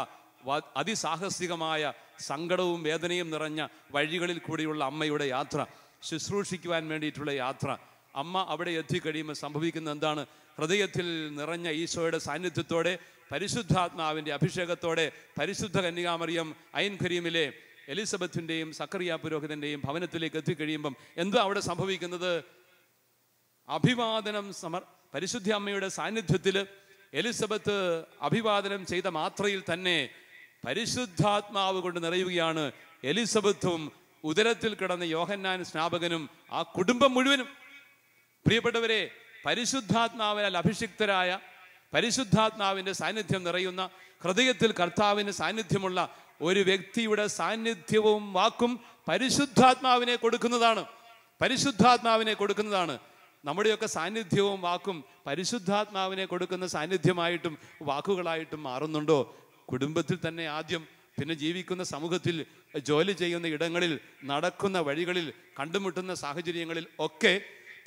അതിസാഹസികമായ സങ്കടവും വേദനയും നിറഞ്ഞ വഴികളിൽ കൂടിയുള്ള അമ്മയുടെ യാത്ര, ശുശ്രൂഷിക്കുവാൻ വേണ്ടിയിട്ടുള്ള യാത്ര. അമ്മ അവിടെ എത്തിക്കഴിയുമ്പോൾ സംഭവിക്കുന്ന എന്താണ്? ഹൃദയത്തിൽ നിറഞ്ഞ ഈശോയുടെ സാന്നിധ്യത്തോടെ, പരിശുദ്ധാത്മാവിൻ്റെ അഭിഷേകത്തോടെ പരിശുദ്ധ കന്യകാമറിയം ഐൻ ഖരീമിലെ എലിസബത്തിൻ്റെയും സക്കറിയ പുരോഹിതൻ്റെയും ഭവനത്തിലേക്ക് എത്തിക്കഴിയുമ്പം എന്താ അവിടെ സംഭവിക്കുന്നത്? അഭിവാദനം പരിശുദ്ധ അമ്മയുടെ സാന്നിധ്യത്തിൽ എലിസബത്ത് അഭിവാദനം ചെയ്ത മാത്രയിൽ തന്നെ പരിശുദ്ധാത്മാവ് കൊണ്ട് നിറയുകയാണ്. എലിസബത്തും ഉദരത്തിൽ കിടന്ന യോഹന്നാൻ സ്നാപകനും ആ കുടുംബം മുഴുവനും. പ്രിയപ്പെട്ടവരെ, പരിശുദ്ധാത്മാവിനാൽ അഭിഷിക്തരായ, പരിശുദ്ധാത്മാവിൻ്റെ സാന്നിധ്യം നിറയുന്ന, ഹൃദയത്തിൽ കർത്താവിന് സാന്നിധ്യമുള്ള ഒരു വ്യക്തിയുടെ സാന്നിധ്യവും വാക്കും പരിശുദ്ധാത്മാവിനെ കൊടുക്കുന്നതാണ്. പരിശുദ്ധാത്മാവിനെ കൊടുക്കുന്നതാണ്. നമ്മുടെയൊക്കെ സാന്നിധ്യവും വാക്കും പരിശുദ്ധാത്മാവിനെ കൊടുക്കുന്ന സാന്നിധ്യമായിട്ടും വാക്കുകളായിട്ടും മാറുന്നുണ്ടോ? കുടുംബത്തിൽ തന്നെ ആദ്യം, പിന്നെ ജീവിക്കുന്ന സമൂഹത്തിൽ, ജോലി ചെയ്യുന്ന ഇടങ്ങളിൽ, നടക്കുന്ന വഴികളിൽ, കണ്ടുമുട്ടുന്ന സാഹചര്യങ്ങളിൽ ഒക്കെ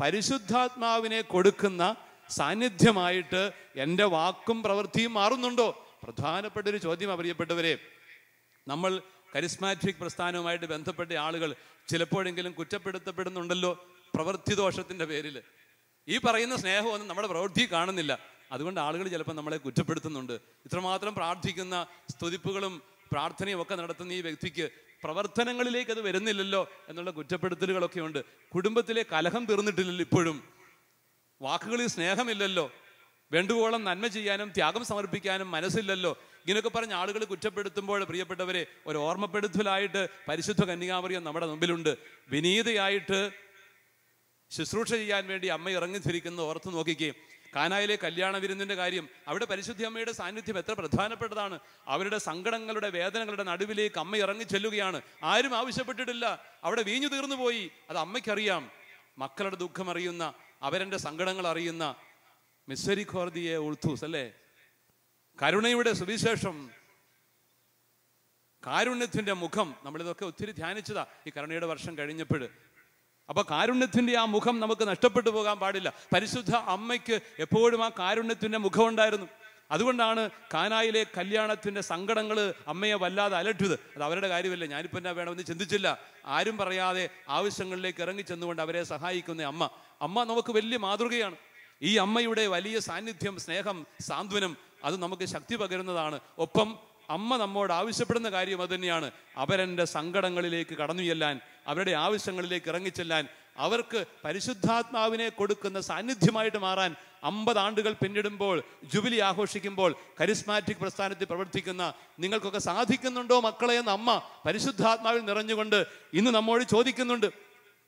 പരിശുദ്ധാത്മാവിനെ കൊടുക്കുന്ന സാന്നിധ്യമായിട്ട് എൻ്റെ വാക്കും പ്രവൃത്തിയും മാറുന്നുണ്ടോ? പ്രധാനപ്പെട്ടൊരു ചോദ്യം. പ്രിയപ്പെട്ടവരെ, നമ്മൾ കരിസ്മാറ്റിക് പ്രസ്ഥാനവുമായിട്ട് ബന്ധപ്പെട്ട ആളുകൾ ചിലപ്പോഴെങ്കിലും കുറ്റപ്പെടുത്തപ്പെടുന്നുണ്ടല്ലോ പ്രവൃത്തി ദോഷത്തിൻ്റെ പേരിൽ. ഈ പറയുന്ന സ്നേഹമൊന്നും നമ്മുടെ പ്രവൃത്തി കാണുന്നില്ല. അതുകൊണ്ട് ആളുകൾ ചിലപ്പോൾ നമ്മളെ കുറ്റപ്പെടുത്തുന്നുണ്ട്. ഇത്രമാത്രം പ്രാർത്ഥിക്കുന്ന, സ്തുതിപ്പുകളും പ്രാർത്ഥനയും ഒക്കെ നടത്തുന്ന ഈ വ്യക്തിക്ക് പ്രവർത്തനങ്ങളിലേക്ക് അത് വരുന്നില്ലല്ലോ എന്നുള്ള കുറ്റപ്പെടുത്തലുകളൊക്കെ ഉണ്ട്. കുടുംബത്തിലെ കലഹം തീർന്നിട്ടില്ലല്ലോ, ഇപ്പോഴും വാക്കുകളിൽ സ്നേഹമില്ലല്ലോ, വേണ്ടുവോളം നന്മ ചെയ്യാനും ത്യാഗം സമർപ്പിക്കാനും മനസ്സില്ലല്ലോ. ഇങ്ങനെയൊക്കെ പറഞ്ഞ ആളുകൾ കുറ്റപ്പെടുത്തുമ്പോൾ പ്രിയപ്പെട്ടവരെ, ഒരു ഓർമ്മപ്പെടുത്തലായിട്ട് പരിശുദ്ധ കന്യകാമറിയം നമ്മുടെ മുമ്പിലുണ്ട്. വിനീതയായിട്ട് ശുശ്രൂഷ ചെയ്യാൻ വേണ്ടി അമ്മ ഇറങ്ങിത്തിരിക്കുന്നത് ഓർത്ത് നോക്കിക്കേ. കാനായിലെ കല്യാണ വിരുന്നിൻ്റെ കാര്യം, അവിടെ പരിശുദ്ധ അമ്മയുടെ സാന്നിധ്യം എത്ര പ്രധാനപ്പെട്ടതാണ്. അവരുടെ സങ്കടങ്ങളുടെ, വേദനകളുടെ നടുവിലേക്ക് അമ്മ ഇറങ്ങി ചെല്ലുകയാണ്. ആരും ആവശ്യപ്പെട്ടിട്ടില്ല. അവിടെ വീഞ്ഞു തീർന്നു പോയി. അത് അമ്മയ്ക്കറിയാം. മക്കളുടെ ദുഃഖം അറിയുന്ന, അവരുടെ സങ്കടങ്ങൾ അറിയുന്ന മിസ്സെരിക്കോർദിയെ ഉൾത്തൂസ് അല്ലേ, കരുണയുടെ സുവിശേഷം, കാരുണ്യത്തിൻ്റെ മുഖം. നമ്മളിതൊക്കെ ഒത്തിരി ധ്യാനിച്ചതാ ഈ കരുണയുടെ വർഷം കഴിഞ്ഞപ്പോൾ. അപ്പൊ കാരുണ്യത്തിന്റെ ആ മുഖം നമുക്ക് നഷ്ടപ്പെട്ടു പോകാൻ പാടില്ല. പരിശുദ്ധ അമ്മയ്ക്ക് എപ്പോഴും ആ കാരുണ്യത്തിന്റെ മുഖം ഉണ്ടായിരുന്നു. അതുകൊണ്ടാണ് കാനായിലെ കല്യാണത്തിന്റെ സങ്കടങ്ങൾ അമ്മയെ വല്ലാതെ അലട്ടിയത്. അത് അവരുടെ കാര്യമല്ല, ഞാനിപ്പോൾ എന്നാ വേണമെന്ന് ചിന്തിച്ചില്ല. ആരും പറയാതെ ആവശ്യങ്ങളിലേക്ക് ഇറങ്ങി ചെന്നുകൊണ്ട് അവരെ സഹായിക്കുന്ന അമ്മ നമുക്ക് വലിയ മാതൃകയാണ്. ഈ അമ്മയുടെ വലിയ സാന്നിധ്യം, സ്നേഹം, സാന്ത്വനം, അത് നമുക്ക് ശക്തി പകരുന്നതാണ്. ഒപ്പം അമ്മ നമ്മോട് ആവശ്യപ്പെടുന്ന കാര്യം അതുതന്നെയാണ്. അവരുടെ സങ്കടങ്ങളിലേക്ക് കടന്നു ചെല്ലാൻ, അവരുടെ ആവശ്യങ്ങളിലേക്ക് ഇറങ്ങിച്ചെല്ലാൻ, അവർക്ക് പരിശുദ്ധാത്മാവിനെ കൊടുക്കുന്ന സാന്നിധ്യമായിട്ട് മാറാൻ 50 ആണ്ടുകൾ പിന്നിടുമ്പോൾ, ജൂബിലി ആഘോഷിക്കുമ്പോൾ കരിസ്മാറ്റിക് പ്രസ്ഥാനത്തിൽ പ്രവർത്തിക്കുന്ന നിങ്ങൾക്കൊക്കെ സാധിക്കുന്നുണ്ടോ മക്കളെ എന്ന് അമ്മ പരിശുദ്ധാത്മാവിൽ നിറഞ്ഞുകൊണ്ട് ഇന്ന് നമ്മോട് ചോദിക്കുന്നുണ്ട്.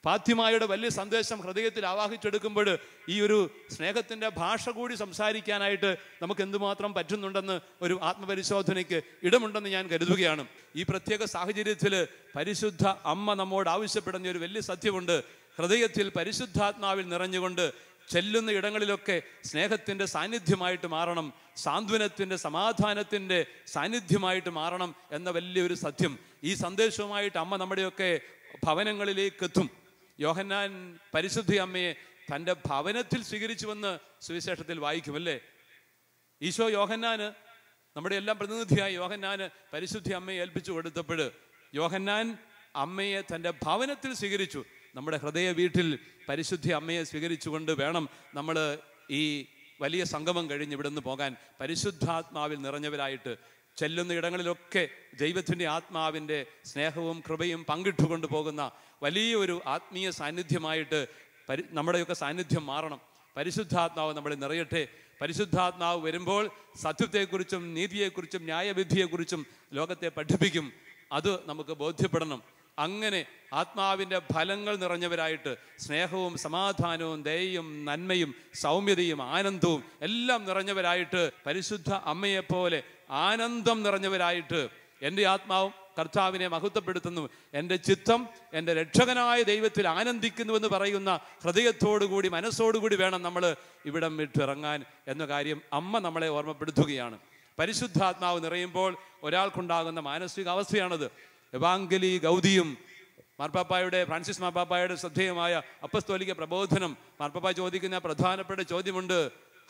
ഫാത്തിമായുടെ വലിയ സന്ദേശം ഹൃദയത്തിൽ ആവാഹിച്ചെടുക്കുമ്പോൾ ഈ ഒരു സ്നേഹത്തിൻ്റെ ഭാഷ കൂടി സംസാരിക്കാനായിട്ട് നമുക്ക് എന്തുമാത്രം പറ്റുന്നുണ്ടെന്ന് ഒരു ആത്മപരിശോധനയ്ക്ക് ഇടമുണ്ടെന്ന് ഞാൻ കരുതുകയാണ്. ഈ പ്രത്യേക സാഹചര്യത്തിൽ പരിശുദ്ധ അമ്മ നമ്മോട് ആവശ്യപ്പെടുന്ന ഒരു വലിയ സത്യമുണ്ട്. ഹൃദയത്തിൽ പരിശുദ്ധാത്മാവിൽ നിറഞ്ഞുകൊണ്ട് ചെല്ലുന്ന ഇടങ്ങളിലൊക്കെ സ്നേഹത്തിൻ്റെ സാന്നിധ്യമായിട്ട് മാറണം, സാന്ത്വനത്തിൻ്റെ, സമാധാനത്തിൻ്റെ സാന്നിധ്യമായിട്ട് മാറണം എന്ന വലിയൊരു സത്യം. ഈ സന്ദേശവുമായിട്ട് അമ്മ നമ്മുടെയൊക്കെ ഭവനങ്ങളിലേക്ക് എത്തും. യോഹന്നാൻ പരിശുദ്ധ അമ്മയെ തൻ്റെ ഭവനത്തിൽ സ്വീകരിച്ചുവെന്ന് സുവിശേഷത്തിൽ വായിക്കുമല്ലേ. ഈശോ യോഹന്നാന്, നമ്മുടെ എല്ലാം പ്രതിനിധിയായ യോഹന്നാന് പരിശുദ്ധ അമ്മയെ ഏൽപ്പിച്ചു കൊടുത്തപ്പോൾ യോഹന്നാൻ അമ്മയെ തൻ്റെ ഭവനത്തിൽ സ്വീകരിച്ചു. നമ്മുടെ ഹൃദയ വീട്ടിൽ പരിശുദ്ധ അമ്മയെ സ്വീകരിച്ചുകൊണ്ട് വേണം നമ്മൾ ഈ വലിയ സംഗമം കഴിഞ്ഞ് ഇവിടെ നിന്ന് പോകാൻ പരിശുദ്ധാത്മാവിൽ നിറഞ്ഞവരായിട്ട് ചെല്ലുന്ന ഇടങ്ങളിലൊക്കെ ദൈവത്തിൻ്റെ ആത്മാവിൻ്റെ സ്നേഹവും കൃപയും പങ്കിട്ടുകൊണ്ട് പോകുന്ന വലിയൊരു ആത്മീയ സാന്നിധ്യമായിട്ട് നമ്മുടെയൊക്കെ സാന്നിധ്യം മാറണം. പരിശുദ്ധാത്മാവ് നമ്മളെ നിറയട്ടെ. പരിശുദ്ധാത്മാവ് വരുമ്പോൾ സത്യത്തെക്കുറിച്ചും നീതിയെക്കുറിച്ചും ന്യായവിധിയെക്കുറിച്ചും ലോകത്തെ പഠിപ്പിക്കും. അത് നമുക്ക് ബോധ്യപ്പെടണം. അങ്ങനെ ആത്മാവിൻ്റെ ഫലങ്ങൾ നിറഞ്ഞവരായിട്ട് സ്നേഹവും സമാധാനവും ദയയും നന്മയും സൗമ്യതയും ആനന്ദവും എല്ലാം നിറഞ്ഞവരായിട്ട് പരിശുദ്ധ അമ്മയെപ്പോലെ ആനന്ദം നിറഞ്ഞവരായിട്ട് എൻ്റെ ആത്മാവും കർത്താവിനെ മഹത്വപ്പെടുത്തുന്നു, എൻ്റെ ചിത്തം എൻ്റെ രക്ഷകനായ ദൈവത്തിൽ ആനന്ദിക്കുന്നുവെന്ന് പറയുന്ന ഹൃദയത്തോടുകൂടി മനസ്സോടുകൂടി വേണം നമ്മൾ ഇവിടം വിട്ടിറങ്ങാൻ എന്ന കാര്യം അമ്മ നമ്മളെ ഓർമ്മപ്പെടുത്തുകയാണ്. പരിശുദ്ധാത്മാവ് നിറയുമ്പോൾ ഒരാൾക്കുണ്ടാകുന്ന മാനസിക അവസ്ഥയാണത്. എവാങ്കലി ഗൗതിയും ഫ്രാൻസിസ് മാർപ്പാപ്പായുടെ ശ്രദ്ധേയമായ അപ്പസ്തോലിക പ്രബോധനം. മാർപ്പാപ്പ ചോദിക്കുന്ന പ്രധാനപ്പെട്ട ചോദ്യമുണ്ട്: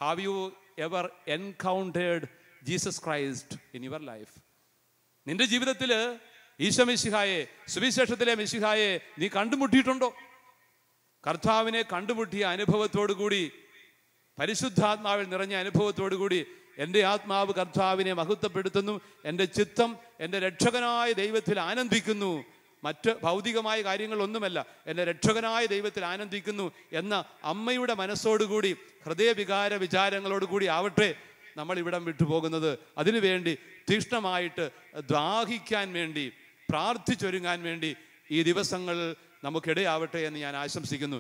have you ever encountered Jesus Christ in your life? നിന്റെ ജീവിതത്തിൽ ഈശോ മിശിഹായെ, സുവിശേഷത്തിലെ മിശിഹായെ നീ കണ്ടുമുട്ടിയിട്ടുണ്ടോ? കർത്താവിനെ കണ്ടുമുട്ടിയ അനുഭവത്തോടു കൂടി, പരിശുദ്ധാത്മാവിൽ നിറഞ്ഞ അനുഭവത്തോടു കൂടി എൻ്റെ ആത്മാവ് കർത്താവിനെ മഹത്വപ്പെടുത്തുന്നു, എൻ്റെ ചിത്തം എൻ്റെ രക്ഷകനായ ദൈവത്തിൽ ആനന്ദിക്കുന്നു, മറ്റ് ഭൗതികമായ കാര്യങ്ങളൊന്നുമല്ല, എൻ്റെ രക്ഷകനായ ദൈവത്തിൽ ആനന്ദിക്കുന്നു എന്ന അമ്മയുടെ മനസ്സോടുകൂടി, ഹൃദയവികാര വിചാരങ്ങളോടുകൂടി ആവട്ടെ നമ്മൾ ഇവിടം വിട്ടുപോകുന്നത്. അതിനുവേണ്ടി തീക്ഷ്ണമായിട്ട് ദാഹിക്കാൻ വേണ്ടി, പ്രാർത്ഥിച്ചൊരുങ്ങാൻ വേണ്ടി ഈ ദിവസങ്ങൾ നമുക്കിടയാവട്ടെ എന്ന് ഞാൻ ആശംസിക്കുന്നു.